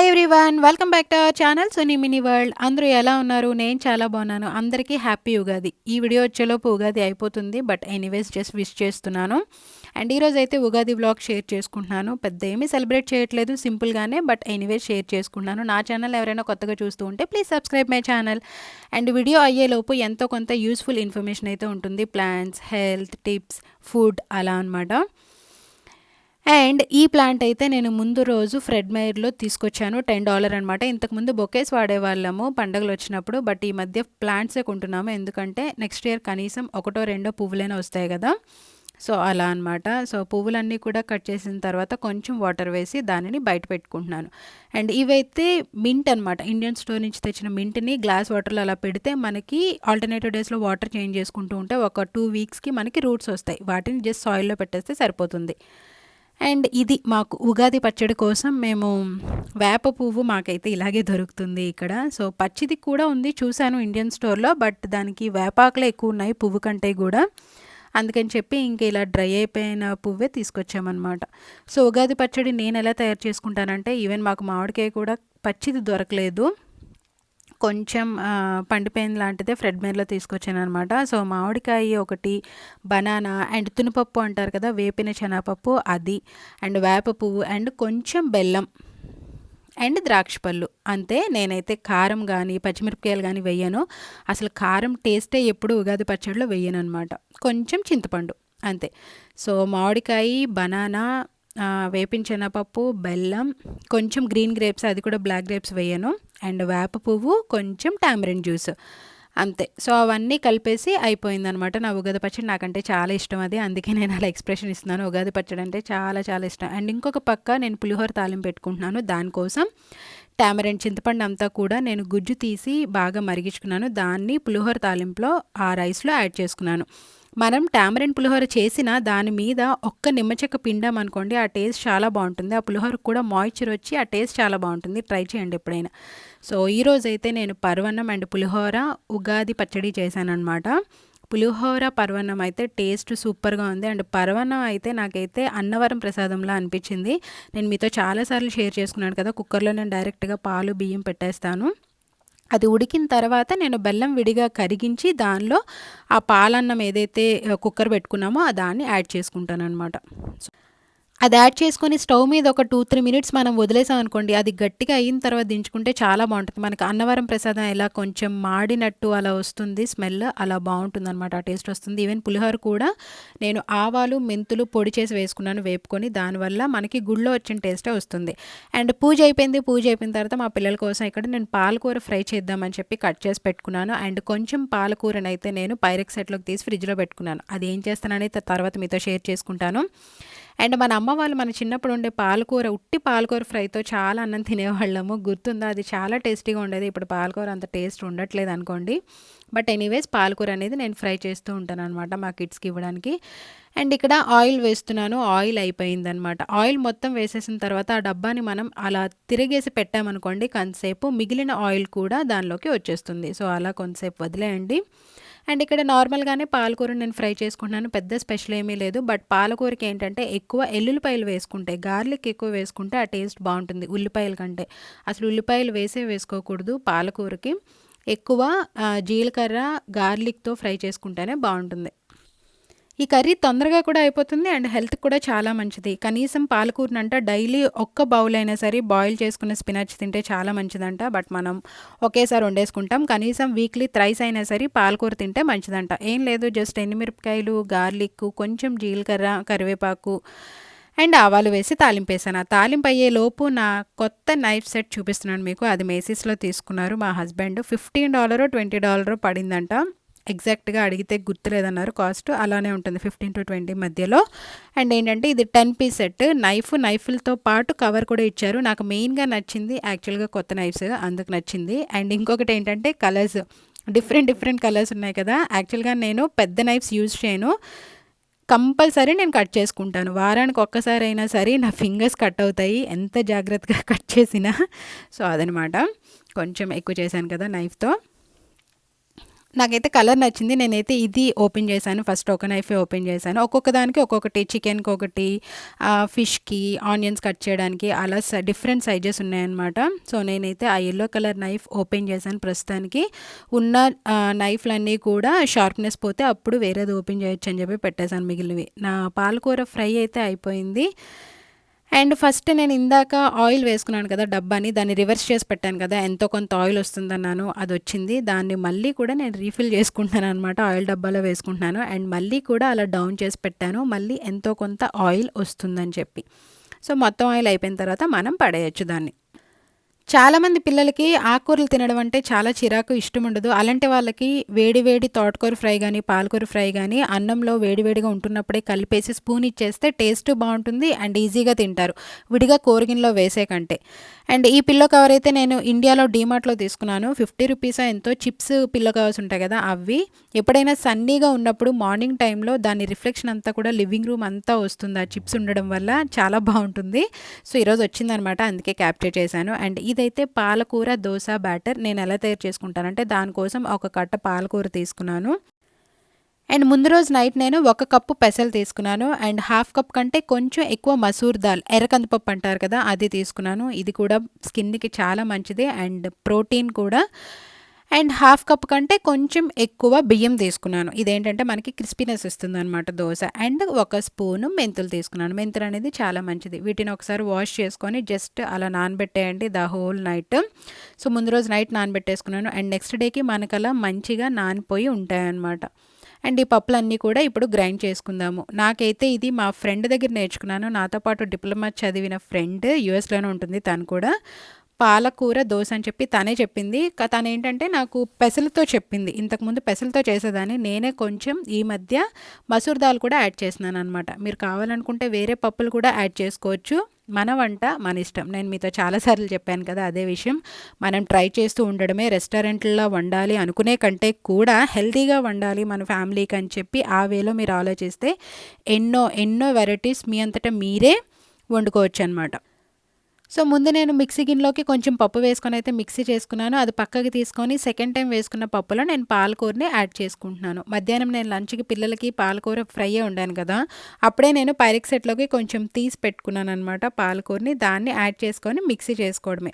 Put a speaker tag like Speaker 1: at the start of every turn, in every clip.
Speaker 1: Everyone, welcome back to our channel Suni mini world. అందరూ ఎలా ఉన్నారు? నేను చాలా బాగున్నాను. అందరికీ హ్యాపీ ఉగాది. ఈ వీడియో వచ్చేలోపు ఉగాది అయిపోతుంది, బట్ ఎనీవేస్ జస్ట్ విష్ చేస్తున్నాను. అండ్ ఈరోజు అయితే ఉగాది వ్లాగ్ షేర్ చేసుకుంటున్నాను. పెద్ద ఏమీ సెలబ్రేట్ చేయట్లేదు, సింపుల్గానే, బట్ ఎనీవేస్ షేర్ చేసుకుంటున్నాను. నా ఛానల్ ఎవరైనా కొత్తగా చూస్తూ ఉంటే please subscribe my channel. And video అయ్యేలోపు ఎంతో కొంత యూస్ఫుల్ ఇన్ఫర్మేషన్ అయితే ఉంటుంది. ప్లాన్స్, హెల్త్ టిప్స్, ఫుడ్ అలా అనమాట. అండ్ ఈ ప్లాంట్ అయితే నేను ముందు రోజు ఫ్రెడ్ మేర్లో తీసుకొచ్చాను. $10 అనమాట. ఇంతకుముందు బొకేస్ వాడేవాళ్ళము పండుగలు వచ్చినప్పుడు, బట్ ఈ మధ్య ప్లాంట్సే కొంటున్నాము. ఎందుకంటే నెక్స్ట్ ఇయర్ కనీసం ఒకటో రెండో పువ్వులైనా వస్తాయి కదా, సో అలా అనమాట. సో పువ్వులన్నీ కూడా కట్ చేసిన తర్వాత కొంచెం వాటర్ వేసి దానిని బయట పెట్టుకుంటున్నాను. అండ్ ఇవైతే మింట్ అనమాట. ఇండియన్ స్టోర్ నుంచి తెచ్చిన మింట్ని గ్లాస్ వాటర్లో అలా పెడితే మనకి ఆల్టర్నేటివ్ డేస్లో వాటర్ చేంజ్ చేసుకుంటూ ఉంటే ఒక 2 వీక్స్కి మనకి రూట్స్ వస్తాయి. వాటిని జస్ట్ సాయిల్లో పెట్టేస్తే సరిపోతుంది. అండ్ ఇది మాకు ఉగాది పచ్చడి కోసం మేము వేప పువ్వు మాకైతే ఇలాగే దొరుకుతుంది ఇక్కడ. సో పచ్చిది కూడా ఉంది, చూశాను ఇండియన్ స్టోర్లో, బట్ దానికి వేపాకులే ఎక్కువ ఉన్నాయి పువ్వు కంటే కూడా. అందుకని చెప్పి ఇంక ఇలా డ్రై అయిపోయిన పువ్వే తీసుకొచ్చామన్నమాట. సో ఉగాది పచ్చడి నేను ఎలా తయారు చేసుకుంటానంటే, ఈవెన్ మాకు మామిడికాయ కూడా పచ్చిది దొరకలేదు, కొంచెం పండిపోయిన లాంటిదే ఫ్రెడ్ మేర్లో తీసుకొచ్చాను అనమాట. సో మామిడికాయ ఒకటి, బనానా అండ్ తునిపప్పు అంటారు కదా, వేపిన శనగపప్పు అది, అండ్ వేప పువ్వు అండ్ కొంచెం బెల్లం అండ్ ద్రాక్ష పళ్ళు, అంతే. నేనైతే కారం కానీ పచ్చిమిరపకాయలు కానీ వెయ్యను. అసలు కారం టేస్టే ఎప్పుడు ఉగాది పచ్చడిలో వెయ్యను అనమాట. కొంచెం చింతపండు అంతే. సో మామిడికాయ, బనానా, వేపిన శనగపప్పు, బెల్లం, కొంచెం గ్రీన్ గ్రేప్స్, అది కూడా బ్లాక్ గ్రేప్స్ వేయను, అండ్ వేప పువ్వు, కొంచెం టామరిన్ జ్యూస్, అంతే. సో అవన్నీ కలిపేసి అయిపోయిందనమాట నా ఉగాది పచ్చడి. నాకంటే చాలా ఇష్టం అది, అందుకే నేను అలా ఎక్స్ప్రెషన్ ఇస్తున్నాను. ఉగాది పచ్చడి అంటే చాలా చాలా ఇష్టం. అండ్ ఇంకొక పక్క నేను పులిహోర తాలింపు పెట్టుకుంటున్నాను. దానికోసం టామరిన్ చింతపండు అంతా కూడా నేను గుజ్జు తీసి బాగా మరిగించుకున్నాను. దాన్ని పులిహోర తాలింపులో ఆ రైస్లో యాడ్ చేసుకున్నాను. మనం టామరిన్ పులిహోర చేసిన దాని మీద ఒక్క నిమ్మచెక్క పిండాం అనుకోండి, ఆ టేస్ట్ చాలా బాగుంటుంది. ఆ పులిహోరకు కూడా మాయిశ్చర్ వచ్చి ఆ టేస్ట్ చాలా బాగుంటుంది. ట్రై చేయండి ఎప్పుడైనా. సో ఈరోజైతే నేను పరవన్నం అండ్ పులిహోర ఉగాది పచ్చడి చేశానమాట. పులిహోర పరవన్నం అయితే టేస్ట్ సూపర్గా ఉంది. అండ్ పరవన్నం అయితే నాకైతే అన్నవరం ప్రసాదంలా అనిపించింది. నేను మీతో చాలాసార్లు షేర్ చేసుకున్నాను కదా, కుక్కర్లో నేను డైరెక్ట్గా పాలు బియ్యం పెట్టేస్తాను. అది ఉడికిన తర్వాత నేను బెల్లం విడిగా కరిగించి దానిలో ఆ పాలన్నం ఏదైతే కుక్కర్ పెట్టుకున్నామో దాన్ని యాడ్ చేసుకుంటాను అనమాట. అది యాడ్ చేసుకొని స్టవ్ మీద ఒక 2-3 మినిట్స్ మనం వదిలేసాం అనుకోండి, అది గట్టిగా అయిన తర్వాత దించుకుంటే చాలా బాగుంటుంది. మనకి అన్నవరం ప్రసాదం ఎలా కొంచెం మాడినట్టు అలా వస్తుంది స్మెల్, అలా బాగుంటుంది అనమాట, ఆ టేస్ట్ వస్తుంది. ఈవెన్ పులిహోర కూడా నేను ఆవాలు, మెంతులు పొడి చేసి వేసుకున్నాను వేపుకొని, దానివల్ల మనకి గుళ్ళో వచ్చిన టేస్టే వస్తుంది. అండ్ పూజ అయిపోయింది. పూజ అయిపోయిన తర్వాత మా పిల్లల కోసం ఇక్కడ నేను పాలకూర ఫ్రై చేద్దామని చెప్పి కట్ చేసి పెట్టుకున్నాను. అండ్ కొంచెం పాలకూరని అయితే నేను పైరెక్స్ సెట్లోకి తీసి ఫ్రిడ్జ్లో పెట్టుకున్నాను. అది ఏం చేస్తానని తర్వాత మీతో షేర్ చేసుకుంటాను. అండ్ మన అమ్మ వాళ్ళు మన చిన్నప్పుడు ఉండే పాలకూర, ఉట్టి పాలకూర ఫ్రైతో చాలా అన్నం తినేవాళ్ళము, గుర్తుందా? అది చాలా టేస్టీగా ఉండేది. ఇప్పుడు పాలకూర అంత టేస్ట్ ఉండట్లేదు అనుకోండి, బట్ ఎనీవేస్ పాలకూర అనేది నేను ఫ్రై చేస్తూ ఉంటాను అనమాట మా కిడ్స్కి ఇవ్వడానికి. అండ్ ఇక్కడ ఆయిల్ వేస్తున్నాను. ఆయిల్ అయిపోయిందనమాట. ఆయిల్ మొత్తం వేసేసిన తర్వాత ఆ డబ్బాని మనం అలా తిరిగేసి పెట్టామనుకోండి కొంతసేపు, మిగిలిన ఆయిల్ కూడా దానిలోకి వచ్చేస్తుంది. సో అలా కొంతసేపు వదిలేయండి. అండ్ ఇక్కడ నార్మల్గానే పాలకూర నేను ఫ్రై చేసుకుంటున్నాను. పెద్ద స్పెషల్ ఏమీ లేదు, బట్ పాలకూరకి ఏంటంటే ఎక్కువ ఎల్లుల్లిపాయలు వేసుకుంటే, గార్లిక్ ఎక్కువ వేసుకుంటే ఆ టేస్ట్ బాగుంటుంది ఉల్లిపాయల కంటే. అసలు ఉల్లిపాయలు వేసుకోకూడదు పాలకూరకి. ఎక్కువ జీలకర్ర, గార్లిక్తో ఫ్రై చేసుకుంటేనే బాగుంటుంది. ఈ కర్రీ తొందరగా కూడా అయిపోతుంది అండ్ హెల్త్కి కూడా చాలా మంచిది. కనీసం పాలకూరనంట డైలీ ఒక్క బౌల్ అయినా సరే బాయిల్ చేసుకున్న స్పినాచ్ తింటే చాలా మంచిదంట. బట్ మనం ఒకేసారి వండేసుకుంటాం. కనీసం వీక్లీ థ్రైస్ అయినా సరే పాలకూర తింటే మంచిదంట. ఏం లేదు, జస్ట్ ఎండుమిరపకాయలు, గార్లిక్, కొంచెం జీలకర్ర, కరివేపాకు అండ్ ఆవాలు వేసి తాలింపేసాను. ఆ తాలింపు అయ్యే లోపు నా కొత్త నైఫ్ సెట్ చూపిస్తున్నాను మీకు. అది మేసీస్లో తీసుకున్నారు మా హస్బెండ్. $15 $20 పడిందంట. ఎగ్జాక్ట్గా అడిగితే గుర్తులేదన్నారు కాస్ట్. అలానే ఉంటుంది 15-20 మధ్యలో. అండ్ ఏంటంటే ఇది 10 పీస్ సెట్. నైఫ్లతో పాటు కవర్ కూడా ఇచ్చారు. నాకు మెయిన్గా నచ్చింది యాక్చువల్గా కొత్త నైఫ్స్, అందుకు నచ్చింది. అండ్ ఇంకొకటి ఏంటంటే కలర్స్, డిఫరెంట్ కలర్స్ ఉన్నాయి కదా. యాక్చువల్గా నేను పెద్ద నైఫ్స్ యూజ్ చేయను, కంపల్సరీ నేను కట్ చేసుకుంటాను. వారానికి ఒక్కసారి అయినా సరే నా ఫింగర్స్ కట్ అవుతాయి ఎంత జాగ్రత్తగా కట్ చేసినా. సో అదనమాట, కొంచెం ఎక్కువ చేశాను కదా నైఫ్తో. నాకైతే కలర్ నచ్చింది. నేనైతే ఇది ఓపెన్ చేశాను. ఫస్ట్ ఒక నైఫే ఓపెన్ చేశాను. ఒక్కొక్క దానికి ఒక్కొక్కటి, చికెన్‌కి ఒకటి, ఫిష్‌కి, ఆనియన్స్ కట్ చేయడానికి అలా డిఫరెంట్ సైజెస్ ఉన్నాయన్నమాట. సో, నేనైతే ఆ యెల్లో కలర్ నైఫ్ ఓపెన్ చేశాను ప్రస్తుతానికి. ఉన్న నైఫ్‌లన్నీ కూడా షార్ప్‌నెస్ పోతే అప్పుడు వేరేది ఓపెన్ చేయొచ్చు అని చెప్పి పెట్టేశాను మిగిలినవి. నా పాలకూర ఫ్రై అయితే అయిపోయింది. అండ్ ఫస్ట్ నేను ఇందాక ఆయిల్ వేసుకున్నాను కదా డబ్బాని, దాన్ని రివర్స్ చేసి పెట్టాను కదా, ఎంతో కొంత ఆయిల్ వస్తుందన్నాను, అదొచ్చింది. దాన్ని మళ్ళీ కూడా నేను రీఫిల్ చేసుకుంటున్నాననమాట. ఆయిల్ డబ్బాలో వేసుకుంటున్నాను. అండ్ మళ్ళీ కూడా అలా డౌన్ చేసి పెట్టాను. మళ్ళీ ఎంతో కొంత ఆయిల్ వస్తుందని చెప్పి. సో, మొత్తం ఆయిల్ అయిపోయిన తర్వాత మనం పడేయొచ్చు దాన్ని. చాలామంది పిల్లలకి ఆకుకూరలు తినడం అంటే చాలా చిరాకు, ఇష్టం ఉండదు. అలాంటి వాళ్ళకి వేడి వేడి తోటకూర ఫ్రై గానీ, పాలకూర ఫ్రై గానీ అన్నంలో వేడి వేడిగా ఉంటున్నప్పుడే కలిపేసి స్పూన్ ఇచ్చేస్తే టేస్ట్ బావుంటుంది అండ్ ఈజీగా తింటారు, విడిగా కూరగిన్నెలో వేసే కంటే. అండ్ ఈ పిల్లో కవర్ అయితే నేను ఇండియాలో డీమార్ట్‌లో తీసుకున్నాను. 50 రూపీసో ఎంతో చిప్స్ పిల్లో కవర్స్ ఉంటాయి కదా అవి. ఎప్పుడైనా సన్నీగా ఉన్నప్పుడు మార్నింగ్ టైంలో దాని రిఫ్లెక్షన్ అంతా కూడా లివింగ్ రూమ్ అంతా వస్తుంది ఆ చిప్స్ ఉండడం వల్ల. చాలా బావుంటుంది. సో, ఈరోజు వచ్చిందనమాట, అందుకే క్యాప్చర్ చేశాను. అండ్ ఇదైతే పాలకూర దోస బ్యాటర్. నేను ఎలా తయారు చేసుకుంటానంటే దానికోసం ఒక కట్ట పాలకూర తీసుకున్నాను. అండ్ ముందు రోజు నైట్ నేను 1 కప్పు పెసలు తీసుకున్నాను. అండ్ హాఫ్ కప్ కంటే కొంచెం ఎక్కువ మసూర్ దాల్, ఎర్ర కందిపప్పు అంటారు కదా, అది తీసుకున్నాను. ఇది కూడా స్కిన్‌కి చాలా మంచిది అండ్ ప్రోటీన్ కూడా. అండ్ హాఫ్ కప్ కంటే కొంచెం ఎక్కువ బియ్యం తీసుకున్నాను. ఇదేంటంటే మనకి క్రిస్పీనెస్ ఇస్తుందనమాట దోస. అండ్ 1 స్పూను మెంతులు తీసుకున్నాను. మెంతులు అనేది చాలా మంచిది. వీటిని ఒకసారి వాష్ చేసుకొని జస్ట్ అలా నానబెట్టేయండి ద హోల్ నైట్. సో, ముందు రోజు నైట్ నానబెట్టేసుకున్నాను. అండ్ నెక్స్ట్ డేకి మనకలా మంచిగా నానిపోయి ఉంటాయన్నమాట. అండ్ ఈ పప్పులన్నీ కూడా ఇప్పుడు గ్రైండ్ చేసుకుందాము. నాకైతే ఇది మా ఫ్రెండ్ దగ్గర నేర్చుకున్నాను. నాతో పాటు డిప్లొమా చదివిన ఫ్రెండ్, యూఎస్‌లోనే ఉంటుంది తను కూడా. పాలకూర దోస అని చెప్పి తనే చెప్పింది. తనేంటంటే నాకు పెసలతో చెప్పింది. ఇంతకుముందు పెసలతో చేసేదాన్ని. నేనే కొంచెం ఈ మధ్య మసూర్ దాల్ కూడా యాడ్ చేస్తున్నాననమాట. మీరు కావాలనుకుంటే వేరే పప్పులు కూడా యాడ్ చేసుకోవచ్చు. మన వంట మన ఇష్టం. నేను మీతో చాలా సార్లు చెప్పాను కదా అదే విషయం. మనం ట్రై చేస్తూ ఉండడమే. రెస్టారెంట్‌లో వండాలి అనుకునే కంటే కూడా హెల్తీగా వండాలి మన ఫ్యామిలీకి అని చెప్పి ఆ వేలో మీరు ఆలోచిస్తే ఎన్నో ఎన్నో వెరైటీస్ మీ అంతటా మీరే వండుకోవచ్చనమాట. సో, ముందు నేను మిక్సీ గిన్నెలోకి కొంచెం పప్పు వేసుకొని అయితే మిక్సీ చేసుకున్నాను. అది పక్కకి తీసుకొని సెకండ్ టైం వేసుకున్న పప్పులో నేను పాలకూరని యాడ్ చేసుకుంటున్నాను. మధ్యాహ్నం నేను లంచ్‌కి పిల్లలకి పాలకూర ఫ్రైయే వండాను కదా, అప్పుడే నేను పైరిక్ సెట్‌లోకి కొంచెం తీసి పెట్టుకున్నాననమాట పాలకూరని. దాన్ని యాడ్ చేసుకొని మిక్సీ చేసుకోవడమే.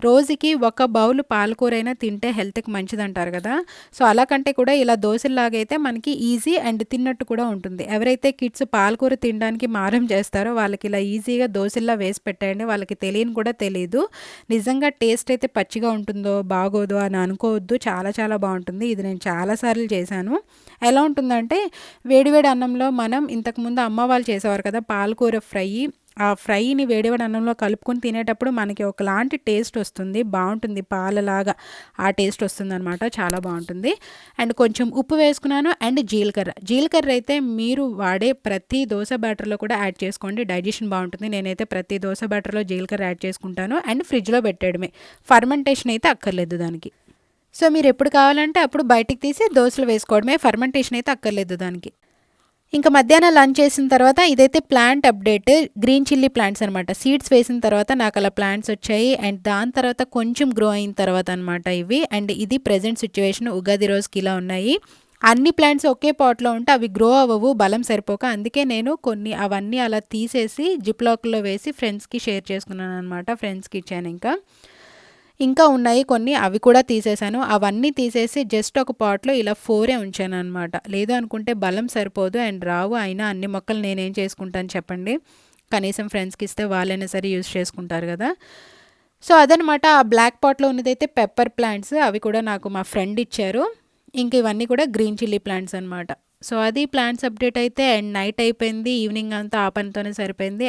Speaker 1: రోజుకి 1 బౌల్ పాలకూరైనా తింటే హెల్త్‌కి మంచిదంటారు కదా. సో, అలా కంటే కూడా ఇలా దోసల్లాగైతే మనకి ఈజీ అండ్ తిన్నట్టు కూడా ఉంటుంది. ఎవరైతే కిడ్స్ పాలకూర తినడానికి మారం చేస్తారో వాళ్ళకి ఇలా ఈజీగా దోసల్లా వేసి పెట్టేయండి. వాళ్ళకి తెలియని కూడా తెలీదు. నిజంగా టేస్ట్ అయితే పచ్చిగా ఉంటుందో, బాగోదో అని అనుకోవద్దు. చాలా చాలా బావుంటుంది. ఇది నేను చాలా సార్లు చేశాను. ఎలా ఉంటుందంటే వేడి వేడి అన్నంలో మనం ఇంతకుముందు అమ్మ వాళ్ళు చేసేవారు కదా పాలకూర ఫ్రై. ఆ ఫ్రైని వేడి వేడి అన్నంలో కలుపుకొని తినేటప్పుడు మనకి ఒకలాంటి టేస్ట్ వస్తుంది. బావుంటుంది. పాలలాగా ఆ టేస్ట్ వస్తుందనమాట. చాలా బావుంటుంది. అండ్ కొంచెం ఉప్పు వేసుకున్నాను అండ్ జీలకర్ర. జీలకర్ర అయితే మీరు వాడే ప్రతి దోస బ్యాటర్‌లో కూడా యాడ్ చేసుకోండి. డైజెషన్ బావుంటుంది. నేనైతే ప్రతి దోస బ్యాటర్‌లో జీలకర్ర యాడ్ చేసుకుంటాను. అండ్ ఫ్రిడ్జ్‌లో పెట్టేయడమే. ఫర్మెంటేషన్ అయితే అక్కర్లేదు దానికి. సో, మీరెప్పుడు కావాలంటే అప్పుడు బయటికి తీసి దోసలో వేసుకోవడమే. ఫర్మెంటేషన్ అయితే అక్కర్లేదు దానికి. ఇంక మధ్యాహ్నం లంచ్ చేసిన తర్వాత ఇదైతే plant update. Green chilli plants అనమాట. సీడ్స్ వేసిన తర్వాత నాకు అలా ప్లాంట్స్ వచ్చాయి. అండ్ దాని తర్వాత కొంచెం గ్రో అయిన తర్వాత అనమాట ఇవి. అండ్ ఇది ప్రెజెంట్ సిట్యుయేషన్. ఉగాది రోజుకి ఇలా ఉన్నాయి. అన్ని ప్లాంట్స్ ఒకే పాట్‌లో ఉంటే అవి గ్రో అవ్వవు బలం సరిపోక. అందుకే నేను కొన్ని అవన్నీ అలా తీసేసి జిప్‌లాక్‌లో వేసి ఫ్రెండ్స్‌కి షేర్ చేసుకున్నాననమాట. ఫ్రెండ్స్‌కి ఇచ్చాను ఇంకా. ఇంకా ఉన్నాయి కొన్ని, అవి కూడా తీసేశాను. అవన్నీ తీసేసి జస్ట్ ఒక పాట్‌లో ఇలా 4 ఉంచాననమాట. లేదు అనుకుంటే బలం సరిపోదు అండ్ రావు. అయినా అన్ని మొక్కలు నేనేం చేసుకుంటాను చెప్పండి. కనీసం ఫ్రెండ్స్‌కి ఇస్తే వాళ్ళైనా సరే యూజ్ చేసుకుంటారు గదా. సో, అదనమాట. ఆ బ్లాక్ పాట్‌లో ఉన్నదైతే పెప్పర్ ప్లాంట్స్. అవి కూడా నాకు మా ఫ్రెండ్ ఇచ్చారు. ఇంక ఇవన్నీ కూడా గ్రీన్ చిల్లీ ప్లాంట్స్ అనమాట. సో, అది ప్లాంట్స్ అప్డేట్ అయితే. అండ్ నైట్ అయిపోయింది. ఈవినింగ్ అంతా ఆ పనితోనే సరిపోయింది.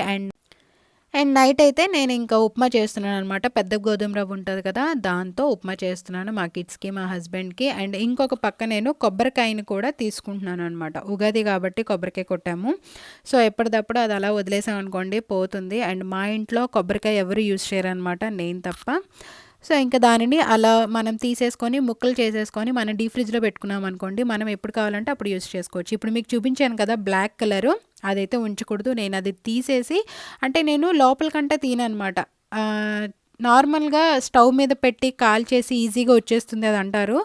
Speaker 1: అండ్ నైట్ అయితే నేను ఇంకా ఉప్మా చేస్తున్నాననమాట. పెద్ద గోధుమ రవ్వ ఉంటది కదా, దాంతో ఉప్మా చేస్తున్నాను మా కిడ్స్‌కి, మా హస్బెండ్‌కి. అండ్ ఇంకొక పక్క నేను కొబ్బరికాయని కూడా తీసుకుంటున్నాననమాట. ఉగాది కాబట్టి కొబ్బరికాయ కొట్టాము. సో, ఎప్పటిదప్పుడు అది అలా వదిలేసామనుకోండి పోతుంది. అండ్ మా ఇంట్లో కొబ్బరికాయ ఎవరు యూజ్ చేయరనమాట, నేను తప్ప. సో, ఇంక దానిని అలా మనం తీసేసుకొని ముక్కలు చేసేసుకొని మనం డీప్ ఫ్రిడ్జ్‌లో పెట్టుకున్నామనుకోండి, మనం ఎప్పుడు కావాలంటే అప్పుడు యూజ్ చేసుకోవచ్చు. ఇప్పుడు మీకు చూపించాను కదా బ్లాక్ కలరు, అదైతే ఉంచకూడదు. నేనది తీసేసి, అంటే నేను లోపలికంటే తీయననమాట. ఆహ్, నార్మల్‌గా స్టవ్ మీద పెట్టి కాల్చేసి ఈజీగా వచ్చేస్తుంది అది అంటారు.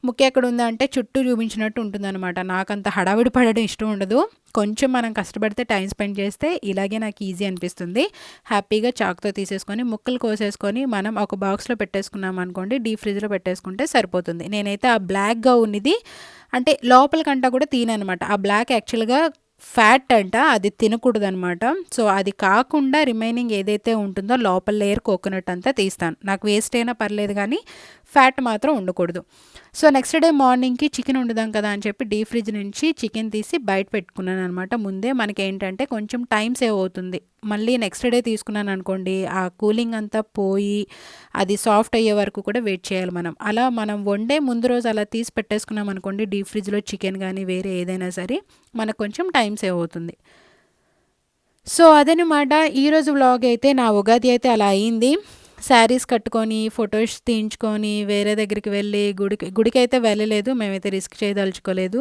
Speaker 1: ముక్క ఎక్కడుందంటే చుట్టూ చూపించినట్టు ఉంటుందనమాట. నాకంత హడావిడి పడడం ఇష్టం ఉండదు. కొంచెం మనం కష్టపడితే టైం స్పెండ్ చేస్తే ఇలాగే నాకు ఈజీ అనిపిస్తుంది. హ్యాపీగా చాకుతో తీసేసుకొని ముక్కలు కోసేసుకొని మనం ఒక బాక్స్‌లో పెట్టేసుకున్నాం అనుకోండి, డీప్ ఫ్రిడ్జ్‌లో పెట్టేసుకుంటే సరిపోతుంది. నేనైతే ఆ బ్లాక్‌గా ఉన్నది అంటే లోపలికంటా కూడా తీయననమాట. ఆ బ్లాక్ యాక్చువల్‌గా ఫ్యాట్ అంట, అది తినకూడదనమాట. సో అది కాకుండా రిమైనింగ్ ఏదైతే ఉంటుందో లోపల లేయర్ కోకోనట్ అంతా తీస్తాను. నాకు వేస్ట్ అయినా పర్లేదు కానీ ఫ్యాట్ మాత్రం ఉండకూడదు. సో నెక్స్ట్ డే మార్నింగ్కి చికెన్ వండుదాం కదా అని చెప్పి డీప్ ఫ్రిడ్జ్ నుంచి చికెన్ తీసి బయట పెట్టుకున్నాను అనమాట. ముందే మనకేంటంటే కొంచెం టైం సేవ్ అవుతుంది. మళ్ళీ నెక్స్ట్ డే తీసుకున్నాను అనుకోండి, ఆ కూలింగ్ అంతా పోయి అది సాఫ్ట్ అయ్యే వరకు కూడా వెయిట్ చేయాలి మనం. అలా మనం వండే ముందు రోజు అలా తీసి పెట్టేసుకున్నాం అనుకోండి డీప్ ఫ్రిడ్జ్లో చికెన్ కానీ వేరే ఏదైనా సరే, మనకు కొంచెం టైం సేవ్ అవుతుంది. సో అదనమాట ఈరోజు వ్లాగ్ అయితే. నా ఉగాది అయితే అలా అయింది. శారీస్ కట్టుకొని ఫొటోస్ తీయించుకొని వేరే దగ్గరికి వెళ్ళి గుడికైతే వెళ్ళలేదు. మేమైతే రిస్క్ చేయదలుచుకోలేదు.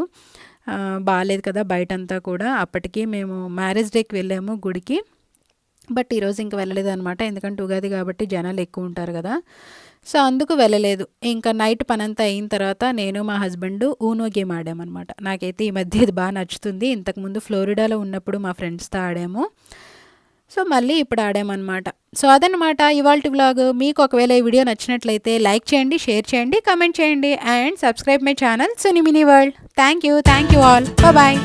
Speaker 1: బాలేదు కదా బయటంతా కూడా. అప్పటికి మేము మ్యారేజ్ డేకి వెళ్ళాము గుడికి. బట్ ఈరోజు ఇంక వెళ్ళలేదనమాట. ఎందుకంటే ఉగాది కాబట్టి జనాలు ఎక్కువ ఉంటారు కదా. సో అందుకు వెళ్ళలేదు. ఇంకా నైట్ పనంతా అయిన తర్వాత నేను మా హస్బెండ్ ఊనో గేమ్ ఆడామన్నమాట. నాకైతే ఈ మధ్య ఇది బాగా నచ్చుతుంది. ఇంతకుముందు ఫ్లోరిడాలో ఉన్నప్పుడు మా ఫ్రెండ్స్తో ఆడాము. సో మళ్ళీ ఇప్పుడు ఆడామన్నమాట. సో అదనమాట ఇవాల్టి వ్లాగ్. మీకు ఒకవేళ ఈ వీడియో నచ్చినట్లయితే లైక్ చేయండి, షేర్ చేయండి, కామెంట్ చేయండి and subscribe my channel Suni mini world. Thank you all. Bye.